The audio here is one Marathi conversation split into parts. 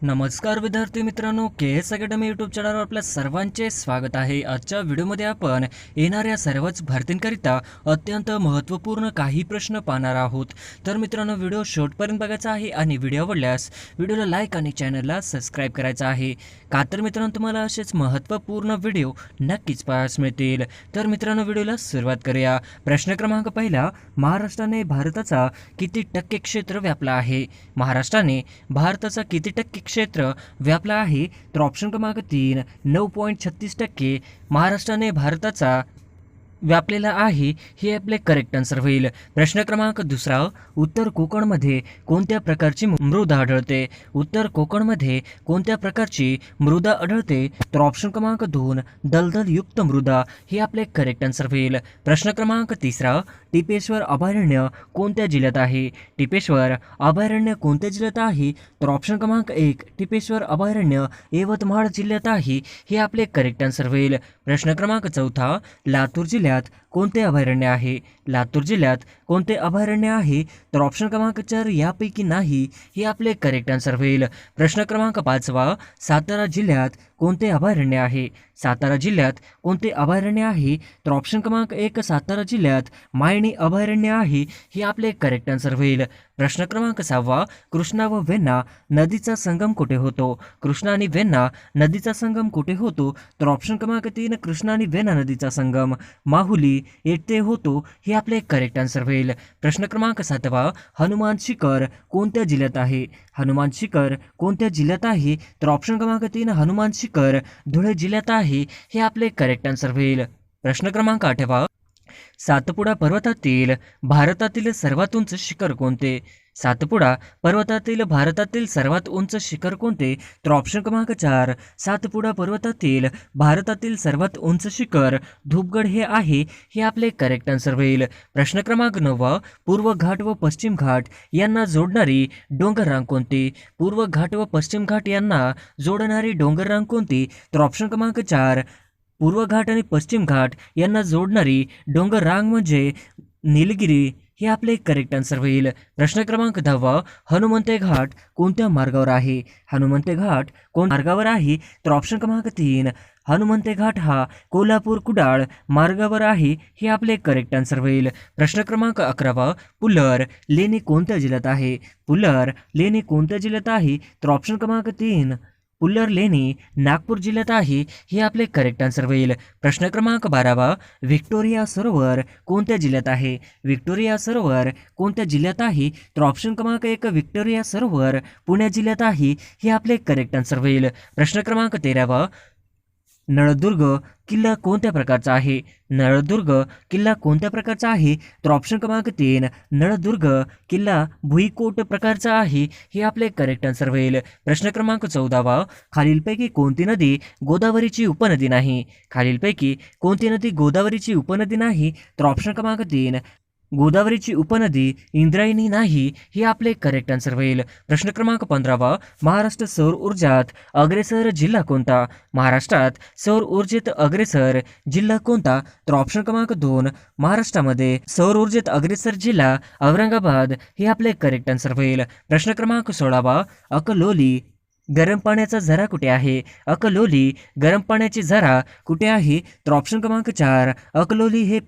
नमस्कार विद्यार्थी मित्रांनो, KS अकॅडमी यूट्यूब चॅनलवर आपल्या सर्वांचे स्वागत आहे। आजच्या व्हिडिओमध्ये आपण येणाऱ्या सर्वच भरतींकरिता अत्यंत महत्त्वपूर्ण काही प्रश्न पाहणार आहोत। तर मित्रांनो, व्हिडिओ शेवटपर्यंत बघायचा आहे आणि व्हिडिओ आवडल्यास व्हिडिओला लाईक आणि चॅनलला सबस्क्राईब करायचं आहे, का तर मित्रांनो तुम्हाला असेच महत्त्वपूर्ण व्हिडिओ नक्कीच पाहायला मिळतील। तर मित्रांनो, व्हिडिओला सुरुवात करूया। प्रश्न क्रमांक पहिला, महाराष्ट्राने भारताचा किती टक्के क्षेत्र व्यापला आहे? महाराष्ट्राने भारताचा किती टक्के क्षेत्र व्यापला आहे? तर ऑप्शन क्रमांक 3 9.36% महाराष्ट्राने भारताचा व्यापलेला आहे, हे आपले करेक्ट आन्सर होईल। प्रश्न क्रमांक दुसरा, उत्तर कोकणमध्ये कोणत्या प्रकारची मृदा आढळते? उत्तर कोकणमध्ये कोणत्या प्रकारची मृदा आढळते? तर ऑप्शन क्रमांक 2 दलदलयुक्त मृदा, हे आपले करेक्ट आन्सर होईल। प्रश्न क्रमांक तिसरा, टिपेश्वर अभयारण्य कोणत्या जिल्ह्यात आहे? टिपेश्वर अभयारण्य कोणत्या जिल्ह्यात आहे? तर ऑप्शन क्रमांक 1 टिपेश्वर अभयारण्य यवतमाळ जिल्ह्यात आहे, हे आपले करेक्ट आन्सर होईल। प्रश्न क्रमांक चौथा, लातूर जिल्ह्यात कोणते अभयारण्य आहे? लातूर जिल्ह्यात कोणते अभयारण्य आहे? तर ऑप्शन क्रमांक 4 यापैकी नाही, हे आपले करेक्ट आन्सर होईल। प्रश्न क्रमांक पाचवा, सातारा जिल्ह्यात कोणते अभयारण्य आहे? सातारा जिल्ह्यात कोणते अभयारण्य आहे? तर ऑप्शन क्रमांक 1 सातारा जिल्ह्यात मायणी अभयारण्य आहे, हे आपले करेक्ट आन्सर होईल। प्रश्न क्रमांक 6, कृष्णा व वेण्णा नदीचा संगम कुठे होतो? कृष्णा आणि वेण्णा नदीचा संगम कुठे होतो? तर ऑप्शन क्रमांक 3 कृष्णा आणि वेण्णा नदीचा संगम माहुली येथे होतो, हे आपले करेक्ट आन्सर होईल। प्रश्न क्रमांक 7, हनुमान शिखर कोणत्या जिल्ह्यात आहे? हनुमान शिखर कोणत्या जिल्ह्यात आहे? तर ऑप्शन क्रमांक 3 हनुमान शिखर धुळे जिल्ह्यात आहे, हे आपले करेक्ट आन्सर होईल। प्रश्न क्रमांक 8, सातपुडा पर्वतातील भारतातील सर्वात उंच शिखर कोणते? सातपुडा पर्वतातील भारतातील सर्वात उंच शिखर कोणते? तर ऑप्शन क्रमांक 4 सातपुडा पर्वतातील भारतातील सर्वात उंच शिखर धूपगड हे आहे, हे आपले करेक्ट आन्सर होईल। प्रश्न क्रमांक 9, पूर्व घाट व पश्चिम घाट यांना जोडणारी डोंगर रांग कोणती? पूर्व घाट व पश्चिम घाट यांना जोडणारी डोंगर रांग कोणती? तर ऑप्शन क्रमांक 4 पूर्व घाट आणि पश्चिम घाट यांना जोडणारी डोंगर रांग म्हणजे निलगिरी, हे आपले करेक्ट आन्सर होईल। प्रश्न क्रमांक 10, हनुमंते घाट कोणत्या मार्गावर आहे? हनुमंते घाट कोण मार्गावर आहे? तर ऑप्शन क्रमांक 3 हनुमंते घाट हा कोल्हापूर कुडाळ मार्गावर आहे, हे आपले करेक्ट आन्सर होईल। प्रश्न क्रमांक 11, पुलर लेणी कोणत्या जिल्ह्यात आहे? पुलर लेणी कोणत्या जिल्ह्यात आहे? तर ऑप्शन क्रमांक 3 पुल्लर लेणी नागपूर जिल्ह्यात आहे, हे आपले करेक्ट आन्सर होईल। प्रश्न क्रमांक 12, व्हिक्टोरिया सरोवर कोणत्या जिल्ह्यात आहे? व्हिक्टोरिया सरोवर कोणत्या जिल्ह्यात आहे? तर ऑप्शन क्रमांक 1 व्हिक्टोरिया सरोवर पुणे जिल्ह्यात आहे, हे आपले करेक्ट आन्सर होईल। प्रश्न क्रमांक 13, नळदुर्ग किल्ला कोणत्या प्रकारचा आहे? नळदुर्ग किल्ला कोणत्या प्रकारचा आहे? तर ऑप्शन क्रमांक 3 नळदुर्ग किल्ला भुईकोट प्रकारचा आहे, हे आपले करेक्ट आन्सर होईल। प्रश्न क्रमांक 14, खालीलपैकी कोणती नदी गोदावरीची उपनदी नाही? खालीलपैकी कोणती नदी गोदावरीची उपनदी नाही? तर ऑप्शन क्रमांक 3 गोदावरीची उपनदी इंद्रायणी नाही, हे आपले करेक्ट आन्सर होईल। प्रश्न क्रमांक 15, महाराष्ट्र सौर ऊर्जात अग्रेसर जिल्हा कोणता? महाराष्ट्रात सौर ऊर्जेत अग्रेसर जिल्हा कोणता? तर ऑप्शन क्रमांक 2 महाराष्ट्रामध्ये सौर ऊर्जेत अग्रेसर जिल्हा औरंगाबाद, हे आपले करेक्ट आन्सर होईल। प्रश्न क्रमांक 16, अकलोली गरम पाण्याचा झरा कुठे आहे? अकलोली गरम पाण्याची झरा कुठे आहे? तर ऑप्शन क्रमांक 4 अकलोली हे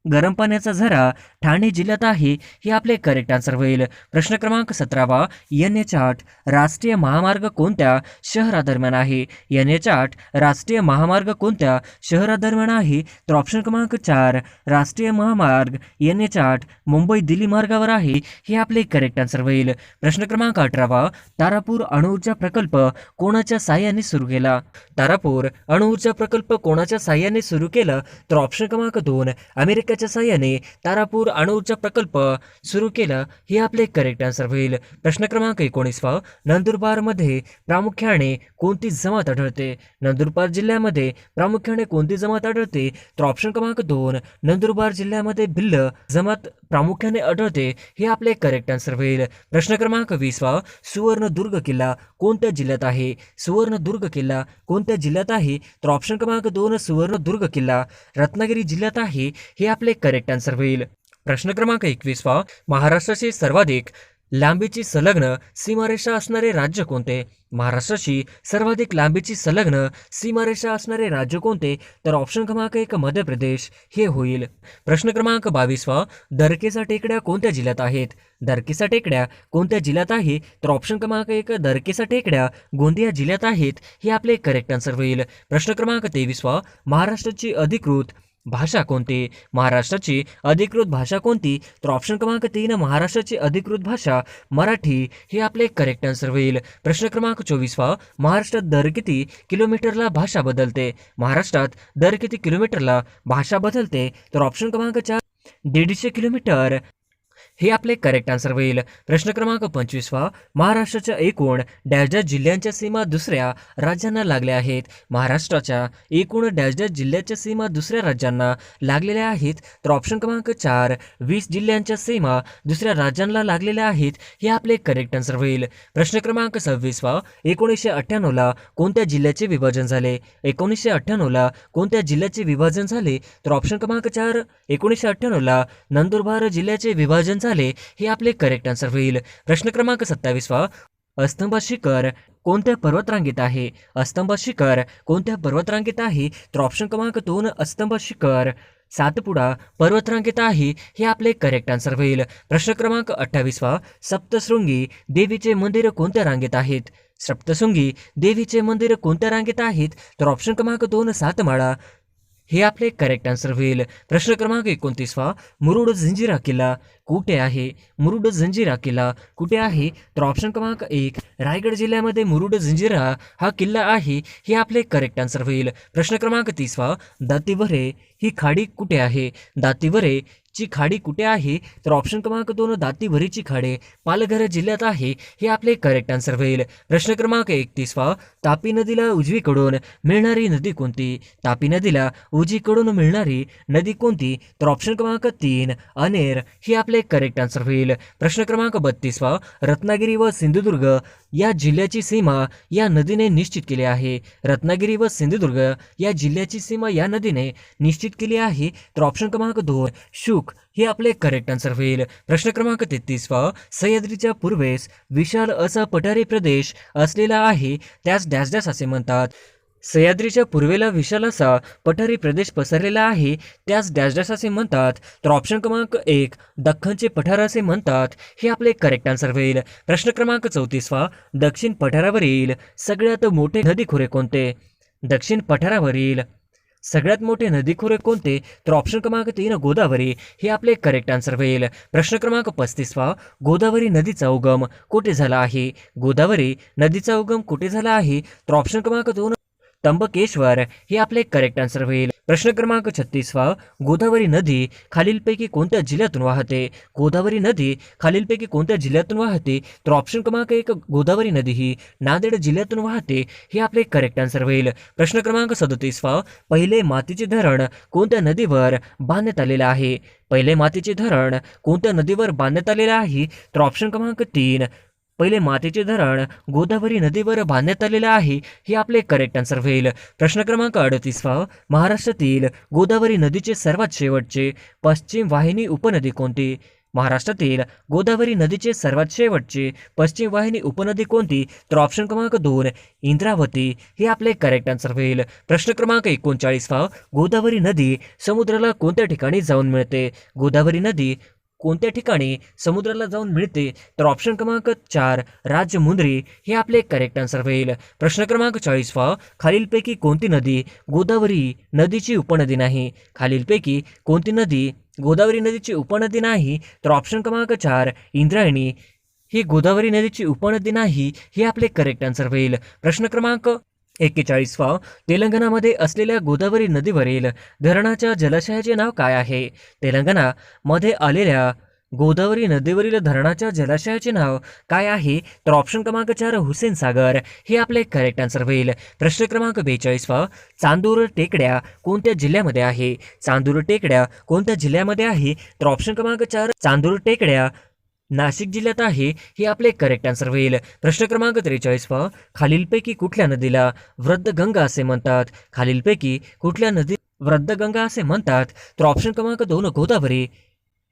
गरम पाण्याचा झरा ठाणे जिल्ह्यात आहे, हे आपले करेक्ट आन्सर होईल। प्रश्न क्रमांक 17, NH8 राष्ट्रीय महामार्ग कोणत्या शहरादरम्यान आहे? NH8 राष्ट्रीय महामार्ग कोणत्या शहरादरम्यान आहे? तर ऑप्शन क्रमांक 4 राष्ट्रीय महामार्ग NH8 मुंबई दिल्ली मार्गावर आहे, हे आपले करेक्ट आन्सर होईल। प्रश्न क्रमांक 18, तारापूर अणुऊर्जा प्रकल्प कोणाच्या साहाय्याने सुरू केला? तारापूर अणुऊर्जा प्रकल्प कोणाच्या साहाय्याने सुरू केला? तर ऑप्शन क्रमांक 2 अमेरिकेच्या साहाय्याने तारापूर अणुऊर्जा प्रकल्प सुरू केला, हे आपले करेक्ट आन्सर होईल। प्रश्न क्रमांक 19, नंदुरबारमध्ये प्रामुख्याने कोणती जमात आढळते? नंदुरबार जिल्ह्यामध्ये प्रामुख्याने कोणती जमात आढळते? तर ऑप्शन क्रमांक 2 नंदुरबार जिल्ह्यामध्ये भिल्ल जमात प्रामुख्याने आढळते, हे आपले करेक्ट आन्सर होईल। प्रश्न क्रमांक 20, सुवर्णदुर्ग किल्ला कोणत्या जिल्ह्यात आहे? सुवर्णदुर्ग किल्ला कोणत्या जिल्ह्यात आहे? तर ऑप्शन क्रमांक 2 सुवर्णदुर्ग किल्ला रत्नागिरी जिल्ह्यात आहे, हे आपले करेक्ट आन्सर होईल। प्रश्न क्रमांक 21, महाराष्ट्राचे सर्वाधिक लांबीची संलग्न सीमारेषा असणारे राज्य कोणते? महाराष्ट्राची सर्वाधिक लांबीची संलग्न सीमारेषा असणारे राज्य कोणते? तर ऑप्शन क्रमांक 1 मध्य प्रदेश हे होईल. प्रश्न क्रमांक 22 दरकेचा टेकड्या कोणत्या जिल्ह्यात आहेत? दरकेचा टेकड्या कोणत्या जिल्ह्यात आहे? तर ऑप्शन क्रमांक 1 दरकेचा टेकड्या गोंदिया जिल्ह्यात आहेत हे आपले करेक्ट आन्सर होईल. प्रश्न क्रमांक 23 महाराष्ट्राची अधिकृत भाषा कोणती? महाराष्ट्राची अधिकृत भाषा कोणती? तर ऑप्शन क्रमांक 3 महाराष्ट्राची अधिकृत भाषा मराठी हे आपले करेक्ट आन्सर होईल. प्रश्न क्रमांक 24 महाराष्ट्रात दर किती किलोमीटरला भाषा बदलते? महाराष्ट्रात दर किती किलोमीटरला भाषा बदलते? तर ऑप्शन क्रमांक 4 150 किलोमीटर हे आपले करेक्ट आन्सर होईल. प्रश्न क्रमांक 25 महाराष्ट्राच्या एकूण डॅश डॅश जिल्ह्यांच्या सीमा दुसऱ्या राज्यांना लागल्या आहेत? महाराष्ट्राच्या एकूण डॅश डॅश जिल्ह्याच्या सीमा दुसऱ्या राज्यांना लागलेल्या आहेत? तर ऑप्शन क्रमांक 4 20 जिल्ह्यांच्या सीमा दुसऱ्या राज्यांना लागलेल्या आहेत हे आपले करेक्ट आन्सर होईल. प्रश्न क्रमांक 26 1998ला कोणत्या जिल्ह्याचे विभाजन झाले? 1998ला कोणत्या जिल्ह्याचे विभाजन झाले? तर ऑप्शन क्रमांक 4 1998ला नंदुरबार जिल्ह्याचे विभाजन झाले हे आपले करेक्ट आन्सर होईल. प्रश्न क्रमांक 27 अस्तंबा शिखर कोणत्या पर्वतरांगेत आहे? अस्तंबा शिखर कोणत्या पर्वतरांगेत आहे? तर ऑप्शन क्रमांक 2 अस्तंबा शिखर सातपुडा पर्वतरांगेत आहे हे आपले करेक्ट आन्सर होईल. प्रश्न क्रमांक 28 सप्तशृंगी देवीचे मंदिर कोणत्या रांगेत आहेत? सप्तशृंगी देवीचे मंदिर कोणत्या रांगेत आहेत? तर ऑप्शन क्रमांक 2 सातमाळा हे आपले करेक्ट आन्सर होईल. प्रश्न क्रमांक 29 मुरुड जंजिरा किल्ला कुठे आहे? मुरुड जंजिरा किल्ला कुठे आहे? तर ऑप्शन क्रमांक 1 रायगड जिल्ह्यामध्ये मुरुड जंजिरा हा किल्ला आहे हे आपले करेक्ट आन्सर होईल. प्रश्न क्रमांक 30 दातिवरे ही खाडी कुठे आहे? दातिवरे ची खाडी कुठे आहे? तर ऑप्शन क्रमांक 2 दातिवरीची खाडी पालघर जिल्ह्यात आहे हे आपले करेक्ट आन्सर होईल. प्रश्न क्रमांक 31 तापी नदीला उजवीकडून मिळणारी नदी कोणती? तापी नदीला उजवीकडून मिळणारी नदी कोणती? तर ऑप्शन क्रमांक 3 अनेर हे आपले करेक्ट आन्सर होईल. प्रश्न क्रमांक 32 रत्नागिरी व सिंधुदुर्ग या जिल्ह्याची सीमा या नदीने निश्चित केली आहे? रत्नागिरी व सिंधुदुर्ग या जिल्ह्याची सीमा या नदीने निश्चित केली आहे? तर ऑप्शन क्रमांक 2 शुक हे आपले करेक्ट आन्सर होईल. प्रश्न क्रमांक 33 सह्याद्रीच्या पूर्वेस विशाल असा पठारी प्रदेश असलेला आहे त्यास डॅश डॅश असे म्हणतात? सह्याद्रीच्या पूर्वेला विशाल असा पठारी प्रदेश पसरलेला आहे त्यास डॅश डॅश असे म्हणतात? तर ऑप्शन क्रमांक 1 दख्खनचे पठार असे म्हणतात हे आपले करेक्ट आन्सर होईल. प्रश्न क्रमांक 34 दक्षिण पठारावरील सगळ्यात मोठे नदीखोरे कोणते? दक्षिण पठारावरील सगळ्यात मोठे नदीखोरे कोणते? तर ऑप्शन क्रमांक 3 गोदावरी हे आपले करेक्ट आन्सर होईल. प्रश्न क्रमांक 35 गोदावरी नदीचा उगम कुठे झाला आहे? गोदावरी नदीचा उगम कुठे झाला आहे? तर ऑप्शन क्रमांक 2 त्र्यंबकेश्वर हे आपले करेक्ट आन्सर होईल. प्रश्न क्रमांक 36 गोदावरी नदी खालीलपैकी कोणत्या जिल्ह्यातून वाहते? गोदावरी नदी खालीलपैकी कोणत्या जिल्ह्यातून वाहते? तर ऑप्शन क्रमांक 1 गोदावरी नदी ही नांदेड जिल्ह्यातून वाहते हे आपले करेक्ट आन्सर होईल. प्रश्न क्रमांक 37 पहिले मातीचे धरण कोणत्या नदीवर बांधण्यात आलेले आहे? पहिले मातीचे धरण कोणत्या नदीवर बांधण्यात आलेले आहे? तर ऑप्शन क्रमांक 3 पहिले मातीचे धरण गोदावरी नदीवर बांधण्यात आलेले आहे हे आपले करेक्ट आन्सर होईल. प्रश्न क्रमांक 38 महाराष्ट्रातील गोदावरी नदीचे सर्वात शेवटचे पश्चिम वाहिनी उपनदी कोणती? महाराष्ट्रातील गोदावरी नदीचे सर्वात शेवटचे पश्चिम वाहिनी उपनदी कोणती? तर ऑप्शन क्रमांक 2 इंद्रावती हे आपले करेक्ट आन्सर होईल. प्रश्न क्रमांक 39 गोदावरी नदी समुद्राला कोणत्या ठिकाणी जाऊन मिळते? गोदावरी नदी कोणत्या ठिकाणी समुद्राला जाऊन मिळते? तर ऑप्शन क्रमांक 4 राजमुंद्री हे आपले करेक्ट आन्सर होईल. प्रश्न क्रमांक 40 खालीलपैकी कोणती नदी गोदावरी नदीची उपनदी नाही? खालीलपैकी कोणती नदी गोदावरी नदीची उपनदी नाही? तर ऑप्शन क्रमांक 4 इंद्रायणी ही गोदावरी नदीची उपनदी नाही हे आपले करेक्ट आन्सर होईल. प्रश्न क्रमांक 41 तेलंगणामध्ये असलेल्या गोदावरी नदीवरील धरणाच्या जलाशयाचे नाव काय आहे? तेलंगणामध्ये आलेल्या गोदावरी नदीवरील धरणाच्या जलाशयाचे नाव काय आहे? तर ऑप्शन क्रमांक 4 हुसेन सागर हे आपले करेक्ट आन्सर होईल. प्रश्न क्रमांक 42 चांदूर टेकड्या कोणत्या जिल्ह्यामध्ये आहे? चांदूर टेकड्या कोणत्या जिल्ह्यामध्ये आहे? तर ऑप्शन क्रमांक 4 चांदूर टेकड्या नाशिक जिल्ह्यात आहे हे आपले करेक्ट आन्सर होईल. प्रश्न क्रमांक 43 खालीलपैकी कुठल्या नदीला वृद्धगंगा असे म्हणतात? खालीलपैकी कुठल्या नदी वृद्धगंगा असे म्हणतात? तर ऑप्शन क्रमांक 2 गोदावरी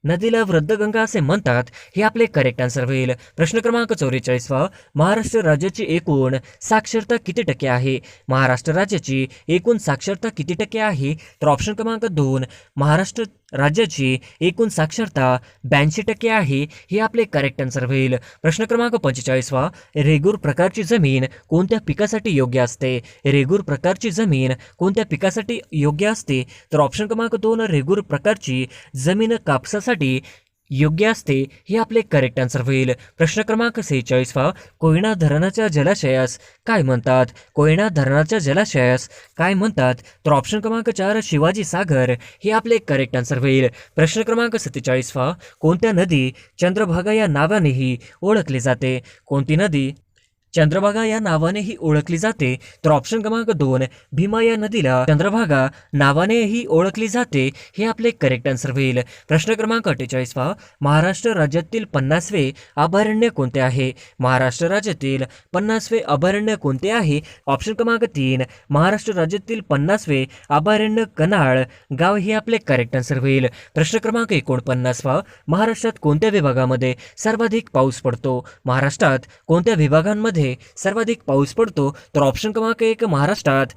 नदीला वृद्धगंगा असे म्हणतात, हे आपले करेक्ट आन्सर होईल. प्रश्न क्रमांक 44वा, महाराष्ट्र राज्याची एकूण साक्षरता किती टक्के आहे? महाराष्ट्र राज्याची एकूण साक्षरता किती टक्के आहे? तर ऑप्शन क्रमांक 2, महाराष्ट्र राज्याची एकूण साक्षरता 82% आहे, हे आपले करेक्ट आन्सर होईल. प्रश्न क्रमांक 45वा, रेगूर प्रकारची जमीन कोणत्या पिकासाठी योग्य असते? रेगूर प्रकारची जमीन कोणत्या पिकासाठी योग्य असते? तर ऑप्शन क्रमांक 2, रेगूर प्रकारची जमीन कापसासाठी योग्य असते, हे आपले करेक्ट आन्सर होईल. प्रश्न क्रमांक 46वा, कोयना धरणाच्या जलाशयास काय म्हणतात? कोयना धरणाच्या जलाशयास काय म्हणतात? तर ऑप्शन क्रमांक 4, शिवाजी सागर, हे आपले करेक्ट आन्सर होईल. प्रश्न क्रमांक 47वा, कोणत्या नदी चंद्रभागा या नावानेही ओळखली जाते? कोणती नदी चंद्रभागा या नावानेही ओळखली जाते? तर ऑप्शन क्रमांक 2, भीमा या नदीला चंद्रभागा नावानेही ओळखली जाते, हे आपले करेक्ट आन्सर होईल. प्रश्न क्रमांक 48वा, महाराष्ट्र राज्यातील 50वे अभयारण्य कोणते आहे? महाराष्ट्र राज्यातील 50वे अभयारण्य कोणते आहे? ऑप्शन क्रमांक 3, महाराष्ट्र राज्यातील 50वे अभयारण्य कनाळ गाव, हे आपले करेक्ट आन्सर होईल. प्रश्न क्रमांक 49वा, महाराष्ट्रात कोणत्या विभागामध्ये सर्वाधिक पाऊस पडतो? महाराष्ट्रात कोणत्या विभागांमध्ये सर्वाधिक पाऊस पडतो? तर ऑप्शन क्रमांक 1, महाराष्ट्रात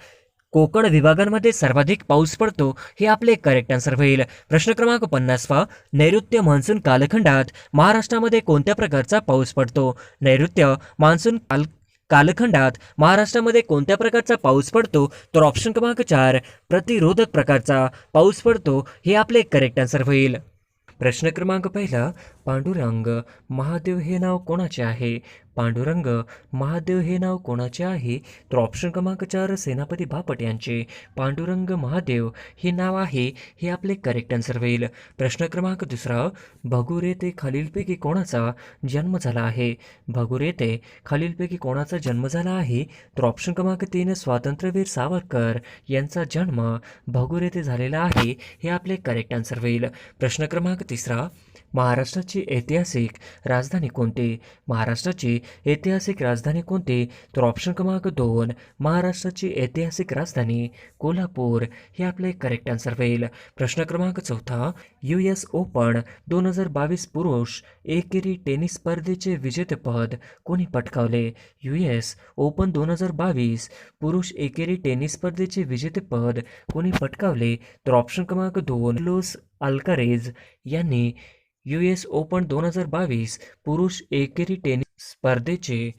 कोकण विभागांमध्ये सर्वाधिक पाऊस पडतो, हे आपले करेक्ट आन्सर होईल. प्रश्न क्रमांक 50वा, नैऋत्य मान्सून कालखंडात महाराष्ट्रामध्ये कोणत्या प्रकारचा पाऊस पडतो? नैऋत्य मान्सून कालखंडात महाराष्ट्रामध्ये कोणत्या प्रकारचा पाऊस पडतो? तर ऑप्शन क्रमांक 4, प्रतिरोधक प्रकारचा पाऊस पडतो, हे आपले करेक्ट आन्सर होईल. प्रश्न क्रमांक 1, पांडुरंग महादेव हे नाव कोणाचे आहे? पांडुरंग महादेव हे नाव कोणाचे आहे? तर ऑप्शन क्रमांक 4, सेनापती बापट यांचे पांडुरंग महादेव हे नाव आहे, हे आपले करेक्ट आन्सर होईल. प्रश्न क्रमांक 2, भगूर येथे खालीलपैकी कोणाचा जन्म झाला आहे? भगूर येथे खालीलपैकी कोणाचा जन्म झाला आहे? तर ऑप्शन क्रमांक 3, स्वातंत्र्यवीर सावरकर यांचा जन्म भगूर येथे झालेला आहे, हे आपले करेक्ट आन्सर होईल. प्रश्न क्रमांक 3, महाराष्ट्राची ऐतिहासिक राजधानी कोणती? महाराष्ट्राची ऐतिहासिक राजधानी कोणती? तर ऑप्शन क्रमांक 2, महाराष्ट्राची ऐतिहासिक राजधानी कोल्हापूर, हे आपले करेक्ट आन्सर होईल. प्रश्न क्रमांक 4, US ओपन 2022 पुरुष एकेरी टेनिस स्पर्धेचे विजेतेपद कोणी पटकावले? US ओपन 2022 पुरुष एकेरी टेनिस स्पर्धेचे विजेतेपद कोणी पटकावले? तर ऑप्शन क्रमांक 2, कार्लोस अल्कारेझ यांनी US ओपन 2022 पुरुष एकेरी टेनिस स्पर्धेचे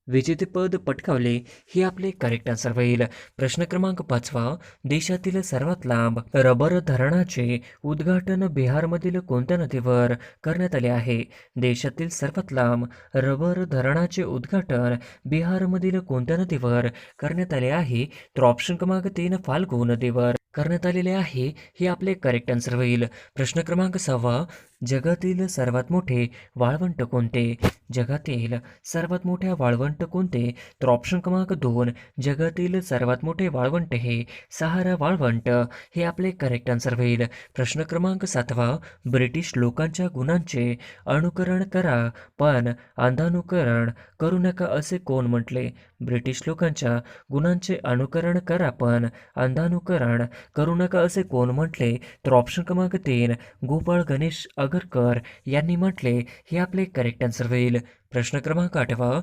विजेतेपद पटकावले, हे आपले करेक्ट आन्सर होईल. प्रश्न क्रमांक 5, देशातील सर्वात लांब रबर धरणाचे उद्घाटन बिहारमधील कोणत्या नदीवर करण्यात आले आहे? देशातील सर्वात लांब रबर धरणाचे उद्घाटन बिहारमधील कोणत्या नदीवर करण्यात आले आहे? तर ऑप्शन क्रमांक 3, फाल्गु नदीवर करण्यात आलेले आहे, हे आपले करेक्ट आन्सर होईल. प्रश्न क्रमांक 6, जगातील सर्वात मोठे वाळवंट कोणते? जगातील सर्वात मोठे वाळवंट कोणते? तर ऑप्शन क्रमांक 2, जगातील सर्वात मोठे वाळवंट हे सहारा वाळवंट, हे आपले करेक्ट आन्सर होईल. प्रश्न क्रमांक 7, ब्रिटिश लोकांच्या गुणांचे अनुकरण करा पण अंधानुकरण करू नका असे कोण म्हटले? ब्रिटिश लोकांच्या गुणांचे अनुकरण करा पण अंधानुकरण करू नका असे कोण म्हटले? तर ऑप्शन क्रमांक 3, गोपाळ गणेश आगरकर यांनी म्हटले, हे आपले करेक्ट आन्सर होईल. प्रश्न क्रमांक 8,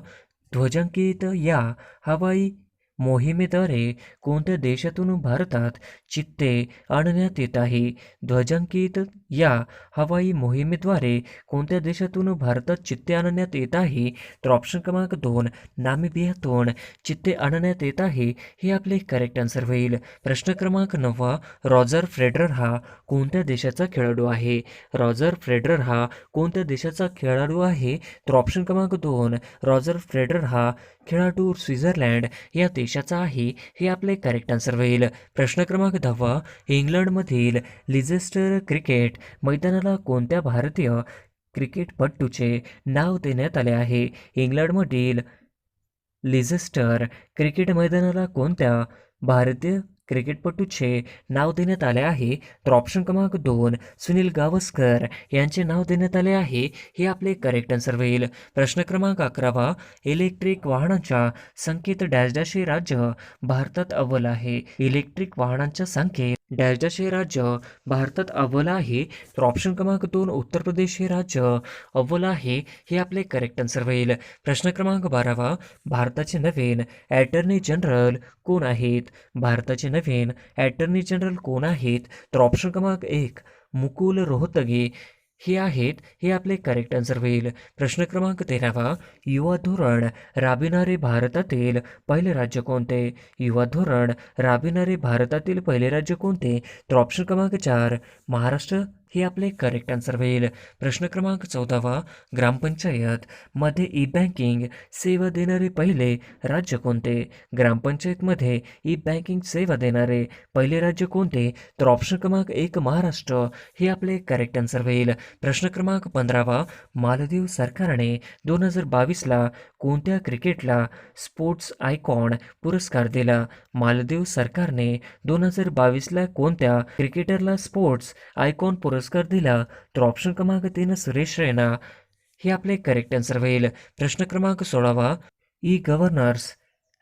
ध्वजांकित या हवाई मोहिमेद्वारे कोणत्या देशातून भारतात चित्ते आणण्यात येत आहे? ध्वजांकित या हवाई मोहिमेद्वारे कोणत्या देशातून भारतात चित्ते आणण्यात येत आहे? तर ऑप्शन क्रमांक 2, नामिबियातून चित्ते आणण्यात येत आहे, हे आपले करेक्ट आन्सर होईल. प्रश्न क्रमांक 9, रॉजर फेडरर हा कोणत्या देशाचा खेळाडू आहे? रॉजर फेडरर हा कोणत्या देशाचा खेळाडू आहे? तर ऑप्शन क्रमांक 2, रॉजर फेडरर हा खेळाडू स्वित्झर्लंड या देशाचा आहे, हे आपले करेक्ट आन्सर होईल. प्रश्न क्रमांक 10, इंग्लंडमधील लिझेस्टर क्रिकेट मैदानाला कोणत्या भारतीय क्रिकेटपटूचे नाव देण्यात आले आहे? इंग्लंडमधील लिझेस्टर क्रिकेट मैदानाला कोणत्या भारतीय क्रिकेटपटूचे नाव देण्यात आले आहे? तर ऑप्शन क्रमांक 2, सुनील गावस्कर यांचे नाव देण्यात आले आहे, हे आपले करेक्ट आन्सर होईल. प्रश्न क्रमांक 11, इलेक्ट्रिक वाहनांच्या संख्येत डॅश डॅश हे राज्य भारतात अव्वल आहे. इलेक्ट्रिक वाहनांच्या संख्येत डॅश डॅश हे राज्य भारतात अव्वल आहे. तर ऑप्शन क्रमांक 2 उत्तर प्रदेश हे राज्य अव्वल आहे. हे आपले करेक्ट आन्सर होईल. प्रश्न क्रमांक 12 भारताचे नवीन ॲटर्नी जनरल कोण आहेत? भारताचे नवीन ॲटर्नी जनरल कोण आहेत? तर ऑप्शन क्रमांक 1 मुकुल रोहतगी हे आहेत. हे आपले करेक्ट आन्सर होईल. प्रश्न क्रमांक 13 युवा धोरण राबविणारे भारतातील पहिले राज्य कोणते? युवा धोरण राबविणारे भारतातील पहिले राज्य कोणते? तर ऑप्शन क्रमांक 4 महाराष्ट्र हे आपले करेक्ट आन्सर होईल. प्रश्न क्रमांक 14 ग्रामपंचायत मध्ये ई बँकिंग सेवा देणारे पहिले राज्य कोणते? ग्रामपंचायतमध्ये ई बँकिंग सेवा देणारे पहिले राज्य कोणते? तर ऑप्शन क्रमांक 1 महाराष्ट्र हे आपले करेक्ट आन्सर होईल. प्रश्न क्रमांक 15 मालदीव सरकारने 2022ला कोणत्या क्रिकेटला स्पोर्ट्स आयकॉन पुरस्कार दिला? मालदीव सरकारने 2022ला कोणत्या क्रिकेटरला स्पोर्ट्स आयकॉन पुरस्कार दिला? तर ऑप्शन क्रमांक 3 सुरेश रैना हे आपले करेक्ट आन्सर होईल. प्रश्न क्रमांक 16 ई गव्हर्नर्स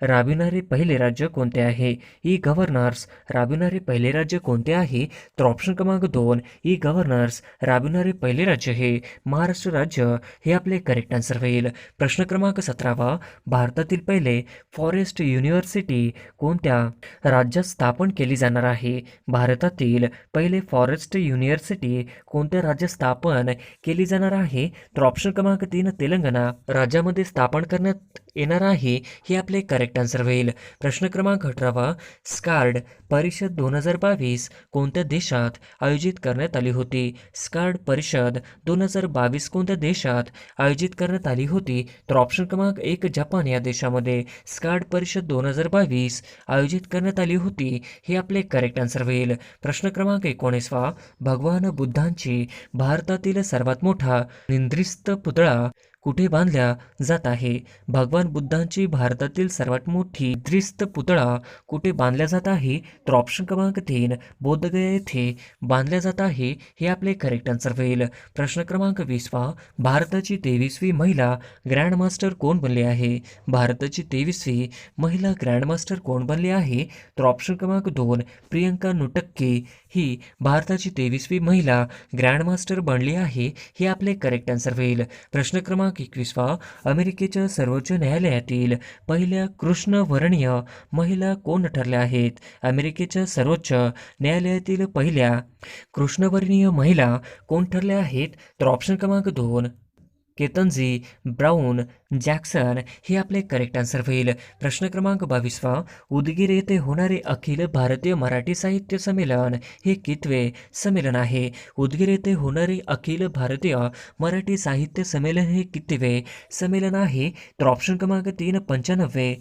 राबविणारे पहिले राज्य कोणते आहे? ई गव्हर्नर्स राबविणारे पहिले राज्य कोणते आहे? तर ऑप्शन क्रमांक 2 ई गव्हर्नर्स राबविणारे पहिले राज्य हे महाराष्ट्र राज्य हे आपले करेक्ट आन्सर होईल. प्रश्न क्रमांक 17 भारतातील पहिले फॉरेस्ट युनिव्हर्सिटी कोणत्या राज्यात स्थापन केली जाणार आहे? भारतातील पहिले फॉरेस्ट युनिव्हर्सिटी कोणत्या राज्यात स्थापन केली जाणार आहे? तर ऑप्शन क्रमांक 3 तेलंगणा राज्यामध्ये स्थापन करण्यात येणार आहे. हे आपले करेक्ट आन्सर होईल. प्रश्न क्रमांक 18 स्कार्ड परिषद 2022 कोणत्या देशात आयोजित करण्यात आली होती? स्कार्ड परिषद 2022 कोणत्या देशात आयोजित करण्यात आली होती? तर ऑप्शन क्रमांक 1 जपान या देशामध्ये स्कार्ड परिषद 2022 आयोजित करण्यात आली होती. हे आपले करेक्ट आन्सर होईल. प्रश्न क्रमांक 19 भगवान बुद्धांची भारतातील सर्वात मोठा निद्रिस्त पुतळा कुठे बांधल्या जात आहे? भगवान बुद्धांची भारतातील सर्वात मोठी निद्रिस्त पुतळा कुठे बांधल्या जात आहे? तर ऑप्शन क्रमांक 3 बोधगया येथे बांधल्या जात आहे. हे आपले करेक्ट आन्सर होईल. प्रश्न क्रमांक 20 भारताची 23वी महिला ग्रँडमास्टर कोण बनली आहे? भारताची 23वी महिला ग्रँडमास्टर कोण बनली आहे? तर ऑप्शन क्रमांक 2 प्रियंका नुटक्की ही भारताची 23वी महिला ग्रँडमास्टर बनली आहे. हे आपले करेक्ट आन्सर होईल. प्रश्न क्रमांक 21 अमेरिकेच्या सर्वोच्च न्यायालयातील पहिल्या कृष्णवर्णीय महिला कोण ठरल्या आहेत? अमेरिकेच्या सर्वोच्च न्यायालयातील पहिल्या कृष्णवर्णीय महिला कोण ठरल्या आहेत? तर ऑप्शन क्रमांक 2 केतनजी ब्राऊन जॅक्सन हे आपले करेक्ट आन्सर होईल. प्रश्न क्रमांक 22 उदगीर येथे होणारे अखिल भारतीय मराठी साहित्य संमेलन हे कितवे संमेलन आहे? उदगीर येथे होणारे अखिल भारतीय मराठी साहित्य संमेलन हे कितवे संमेलन आहे? तर ऑप्शन क्रमांक 3 95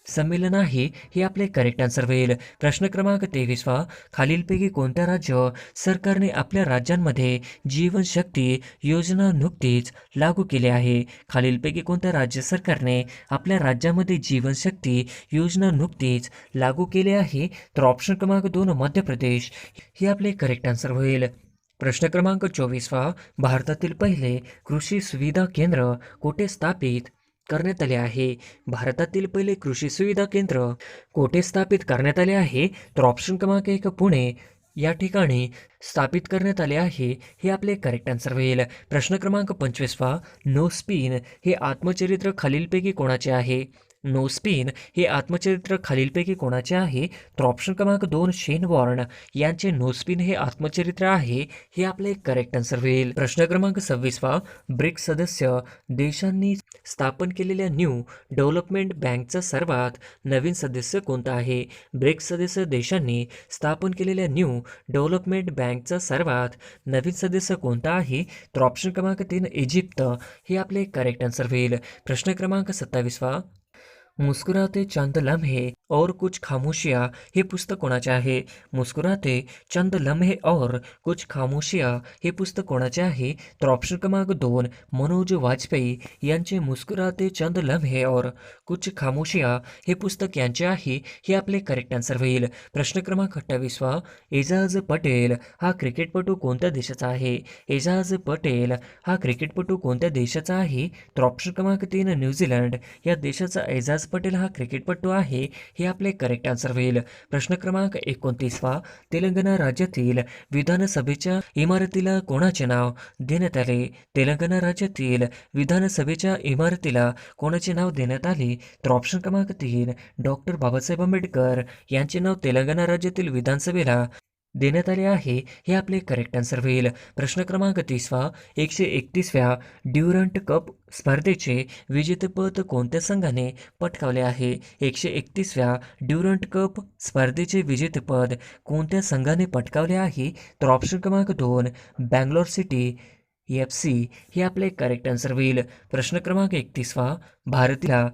संमेलन आहे. हे आपले करेक्ट आन्सर होईल. प्रश्न क्रमांक 23 खालीलपैकी कोणत्या राज्य सरकारने आपल्या राज्यांमध्ये जीवनशक्ती योजना नुकतीच लागू केली आहे? खालीलपैकी कोणत्या राज्य सरकारने आपल्या राज्यामध्ये जीवनशक्ती योजना नुकतीच लागू केली आहे? तर ऑप्शन क्रमांक 2 मध्य प्रदेश हे आपले करेक्ट आन्सर होईल. प्रश्न क्रमांक 24 भारतातील पहिले कृषी सुविधा केंद्र कोठे स्थापित करण्यात आले आहे? भारतातील पहिले कृषी सुविधा केंद्र कोठे स्थापित करण्यात आले आहे? तर ऑप्शन क्रमांक 1 पुणे या ठिकाणी स्थापित करण्यात आले आहे. हे आपले करेक्ट आन्सर होईल. प्रश्न क्रमांक 25 नो स्पिन हे आत्मचरित्र खालीलपैकी कोणाचे आहे? नो स्पिन हे आत्मचरित्र खालीलपैकी कोणाचे आहे? तर ऑप्शन क्रमांक 2 शेन वॉर्न यांचे नो स्पिन हे आत्मचरित्र आहे. हे आपले करेक्ट आन्सर होईल. प्रश्न क्रमांक 26 ब्रिक्स सदस्य देशांनी स्थापन केलेल्या न्यू डेव्हलपमेंट बँकचा सर्वात नवीन सदस्य कोणता आहे? ब्रिक्स सदस्य देशांनी स्थापन केलेल्या न्यू डेव्हलपमेंट बँकचा सर्वात नवीन सदस्य कोणता आहे? तर ऑप्शन क्रमांक 3 इजिप्त हे आपले करेक्ट आन्सर होईल. प्रश्न क्रमांक 27 मुस्कुराते चंद लम्हे और कुछ खामोशियाँ हे पुस्तक कोणाचे आहे? मुस्कुराते चंद लम्हे और कुछ खामोशियाँ हे पुस्तक कोणाचे आहे? तर ऑप्शन क्रमांक 2 मनोज वाजपेयी यांचे मुस्कुराते चंद लम्हे और कुछ खामोशियाँ हे पुस्तक यांचे आहे. हे आपले करेक्ट आन्सर होईल. प्रश्न क्रमांक 28 एजाज पटेल हा क्रिकेटपटू कोणत्या देशाचा आहे? एजाज पटेल हा क्रिकेटपटू कोणत्या देशाचा आहे? तर ऑप्शन क्रमांक 3 न्यूझीलंड या देशाचा एजाज श्रेयस पटेल हा क्रिकेटपटू आहे, हे आपले करेक्ट आन्सर होईल. प्रश्न क्रमांक 29वा, तेलंगणा राज्यातील विधानसभेच्या इमारतीला कोणाचे नाव देण्यात आले? तेलंगणा राज्यातील विधानसभेच्या इमारतीला कोणाचे नाव देण्यात आले? तर ऑप्शन क्रमांक 3, डॉक्टर बाबासाहेब आंबेडकर यांचे नाव तेलंगणा राज्यातील विधानसभेला देण्यात आले आहे, हे आपले करेक्ट आन्सर होईल. प्रश्न क्रमांक 30वा, 131व्या ड्युरंट कप स्पर्धेचे विजेतेपद कोणत्या संघाने पटकावले आहे? 131व्या ड्युरंट कप स्पर्धेचे विजेतेपद कोणत्या संघाने पटकावले आहे? तर ऑप्शन क्रमांक 2, बँगलोर सिटी FC हे आपले करेक्ट आन्सर होईल. प्रश्न क्रमांक 31वा, भारतीय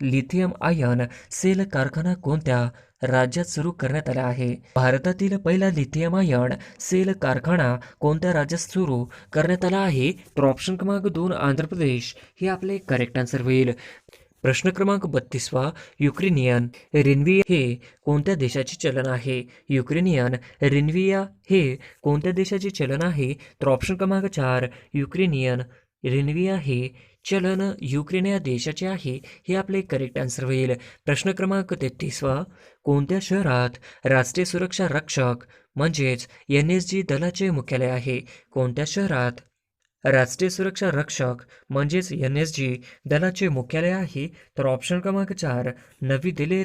लिथियम आयन सेल कारखाना कोणत्या राज्यात सुरू करण्यात आला आहे? भारतातील पहिला लिथियम आयन सेल कारखाना कोणत्या राज्यात सुरू करण्यात आला आहे? तर ऑप्शन क्रमांक 2, आंध्र प्रदेश हे आपले करेक्ट आन्सर होईल. प्रश्न क्रमांक 32वा, युक्रेनियन रिन्विया हे कोणत्या देशाचे चलन आहे? युक्रेनियन रिन्विया हे कोणत्या देशाचे चलन आहे? तर ऑप्शन क्रमांक 4, युक्रेनियन रिन्विया हे चलन युक्रेन या देशाचे आहे, हे आपले करेक्ट आन्सर होईल. प्रश्न क्रमांक 33वा, कोणत्या शहरात राष्ट्रीय सुरक्षा रक्षक म्हणजेच NSG दलाचे मुख्यालय आहे? कोणत्या शहरात राष्ट्रीय सुरक्षा रक्षक म्हणजेच NSG दलाचे मुख्यालय आहे? तर ऑप्शन क्रमांक 4, नवी दिल्ली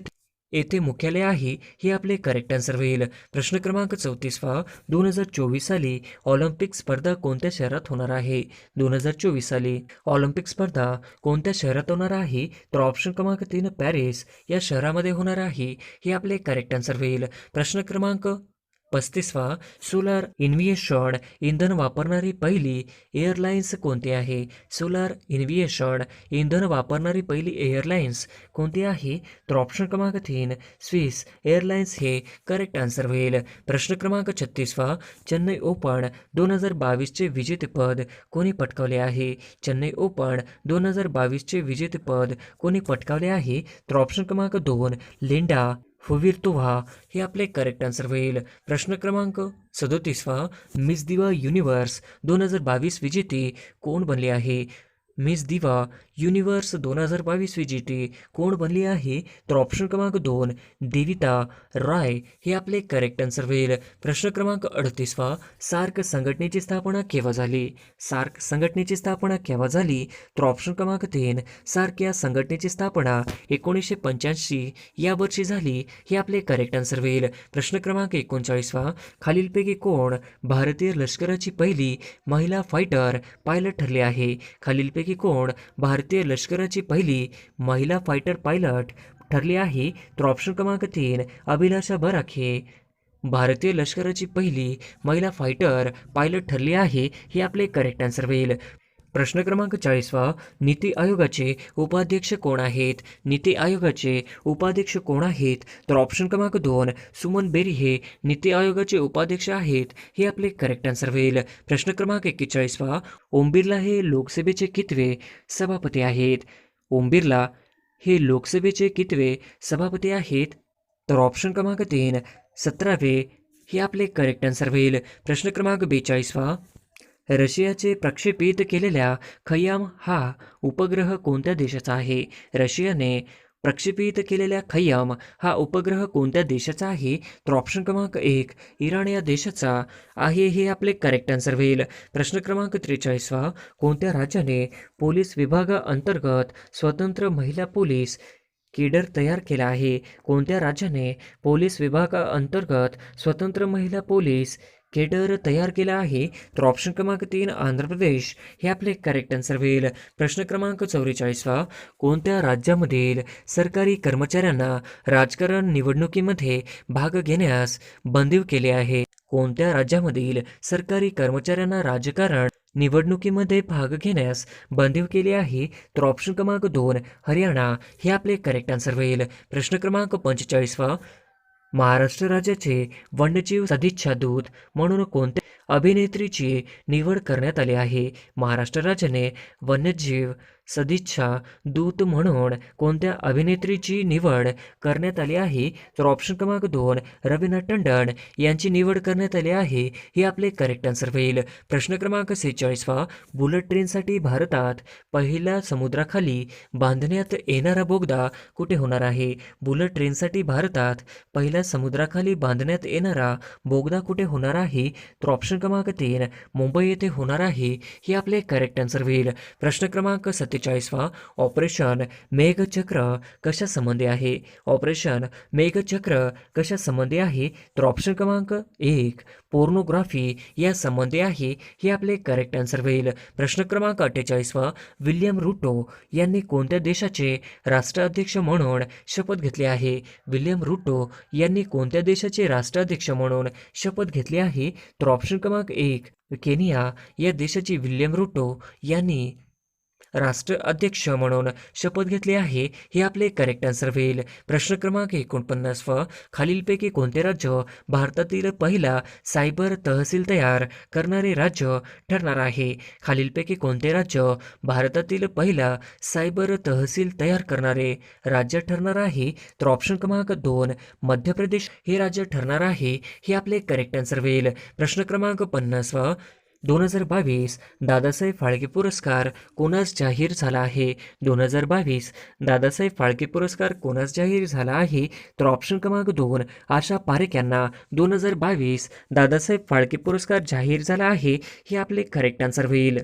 येथे मुख्यालय आहे, हे आपले करेक्ट आन्सर होईल. प्रश्न क्रमांक 34वा, 2024 साली ऑलिम्पिक स्पर्धा कोणत्या शहरात होणार आहे? 2024 साली ऑलिम्पिक स्पर्धा कोणत्या शहरात होणार आहे? तर ऑप्शन क्रमांक 3, पॅरिस या शहरामध्ये होणार आहे, हे आपले करेक्ट आन्सर होईल. प्रश्न क्रमांक 35वा, सोलार इन्व्हिएशन इंधन वापरणारी पहिली एअरलाइन्स कोणती आहे? सोलार इन्व्हिएशन इंधन वापरणारी पहिली एअरलाइन्स कोणती आहे? तर ऑप्शन क्रमांक 3, स्विस एअरलाइन्स हे करेक्ट आन्सर होईल. प्रश्न क्रमांक 36वा, चेन्नई ओपन 2022चे विजेतेपद कोणी पटकावले आहे? चेन्नई ओपन 2022चे विजेतेपद कोणी पटकावले आहे? तर ऑप्शन क्रमांक 2, लिंडा फुविर्तोव्हा हे आपले करेक्ट आन्सर होईल. प्रश्न क्रमांक 37वा, मिस दिवा युनिव्हर्स 2022 विजेते कोण बनले आहे? मिस दिवा युनिव्हर्स 2022 विजेते कोण बनली आहे? तर ऑप्शन क्रमांक 2, देविता रॉय हे आपले करेक्ट आन्सर होईल. प्रश्न क्रमांक 38वा, सार्क संघटनेची स्थापना केव्हा झाली? सार्क संघटनेची स्थापना केव्हा झाली? तर ऑप्शन क्रमांक 3, सार्क या संघटनेची स्थापना 1985 या वर्षी झाली, हे आपले करेक्ट आन्सर होईल. प्रश्न क्रमांक 39वा, खालीलपैकी कोण भारतीय लष्कराची पहिली महिला फायटर पायलट ठरली आहे? खालीलपैकी कोण भारतीय लष्कराची पहिली महिला फायटर पायलट ठरली आहे? तर ऑप्शन क्रमांक 3, अभिलाषा बराक हे भारतीय लष्कराची पहिली महिला फायटर पायलट ठरली आहे, हे आपले करेक्ट आन्सर होईल. प्रश्न क्रमांक 40वा, नीती आयोगाचे उपाध्यक्ष कोण आहेत? नीती आयोगाचे उपाध्यक्ष कोण आहेत? तर ऑप्शन क्रमांक 2, सुमन बेरी हे नीती आयोगाचे उपाध्यक्ष आहेत, हे आपले करेक्ट आन्सर होईल. प्रश्न क्रमांक 41वा, ओम बिर्ला हे लोकसभेचे कितवे सभापती आहेत? ओम बिर्ला हे लोकसभेचे कितवे सभापती आहेत? तर ऑप्शन क्रमांक 3, 17वे हे आपले करेक्ट आन्सर होईल. प्रश्न क्रमांक 42वा, रशियाचे प्रक्षेपित केलेल्या खय्याम हा उपग्रह कोणत्या देशाचा आहे? रशियाने प्रक्षेपित केलेल्या खय्याम हा उपग्रह कोणत्या देशाचा आहे? तर ऑप्शन क्रमांक 1, इराण या देशाचा आहे, हे आपले करेक्ट आन्सर होईल. प्रश्न क्रमांक 43वा, कोणत्या राज्याने पोलीस विभागाअंतर्गत स्वतंत्र महिला पोलीस केडर तयार केला आहे? कोणत्या राज्याने पोलीस विभागाअंतर्गत स्वतंत्र महिला पोलीस केडर तयार केला आहे? तर ऑप्शन क्रमांक 3, आंध्र प्रदेश हे आपले करेक्ट आन्सर होईल. प्रश्न क्रमांक 44वा, कोणत्या राज्यामधील सरकारी कर्मचाऱ्यांना राजकारण निवडणुकीमध्ये भाग घेण्यास बंदीव केले आहे? कोणत्या राज्यामधील सरकारी कर्मचाऱ्यांना राजकारण निवडणुकीमध्ये भाग घेण्यास बंदीव केले आहे? तर ऑप्शन क्रमांक 2, हरियाणा हे आपले करेक्ट आन्सर होईल. प्रश्न क्रमांक 45वा, महाराष्ट्र राज्याचे वन्यजीव सदिच्छा दूत म्हणून कोणत्या अभिनेत्रीची निवड करण्यात आली आहे? महाराष्ट्र राज्याने वन्यजीव सदिच्छा दूत म्हणून कोणत्या अभिनेत्रीची निवड करण्यात आली आहे? तर ऑप्शन क्रमांक 2 रवीना टंडन यांची निवड करण्यात आली आहे. हे आपले करेक्ट आन्सर होईल. प्रश्न क्रमांक 46 बुलेट ट्रेनसाठी भारतात पहिला समुद्राखाली बांधण्यात येणारा बोगदा कुठे होणार आहे? बुलेट ट्रेनसाठी भारतात पहिला समुद्राखाली बांधण्यात येणारा बोगदा कुठे होणार आहे? तर ऑप्शन क्रमांक 3 मुंबई येथे होणार आहे. हे आपले करेक्ट आन्सर होईल. प्रश्न क्रमांक 47 ऑपरेशन मेघचक्र कशा संबंधी आहे? ऑपरेशन मेघचक्र कशा संबंधी आहे? तर ऑप्शन क्रमांक 1 पोर्नोग्राफी या संबंधी आहे. हे आपले करेक्ट आन्सर होईल. प्रश्न क्रमांक 48 विल्यम रुटो यांनी कोणत्या देशाचे राष्ट्राध्यक्ष म्हणून शपथ घेतली आहे? विल्यम रुटो यांनी कोणत्या देशाचे राष्ट्राध्यक्ष म्हणून शपथ घेतली आहे? तर ऑप्शन क्रमांक 1 केनिया या देशाची विल्यम रुटो यांनी राष्ट्राध्यक्ष म्हणून शपथ घेतली आहे. हे आपले करेक्ट आन्सर होईल. प्रश्न क्रमांक 49 खालीलपैकी कोणते राज्य भारतातील पहिला सायबर तहसील तयार करणारे राज्य ठरणार आहे? खालीलपैकी कोणते राज्य भारतातील पहिला सायबर तहसील तयार करणारे राज्य ठरणार आहे? तर ऑप्शन क्रमांक 2 मध्य प्रदेश हे राज्य ठरणार आहे. हे आपले करेक्ट आन्सर होईल. प्रश्न क्रमांक 50 2022 दादासाहेब फाळके पुरस्कार कोणास जाहीर झाला आहे? 2022 दादासाहेब फाळके पुरस्कार कोणास जाहीर झाला आहे? तर ऑप्शन क्रमांक 2 आशा पारेख यांना 2022 दादासाहेब फाळके पुरस्कार जाहीर झाला आहे. हे आपले करेक्ट आन्सर होईल.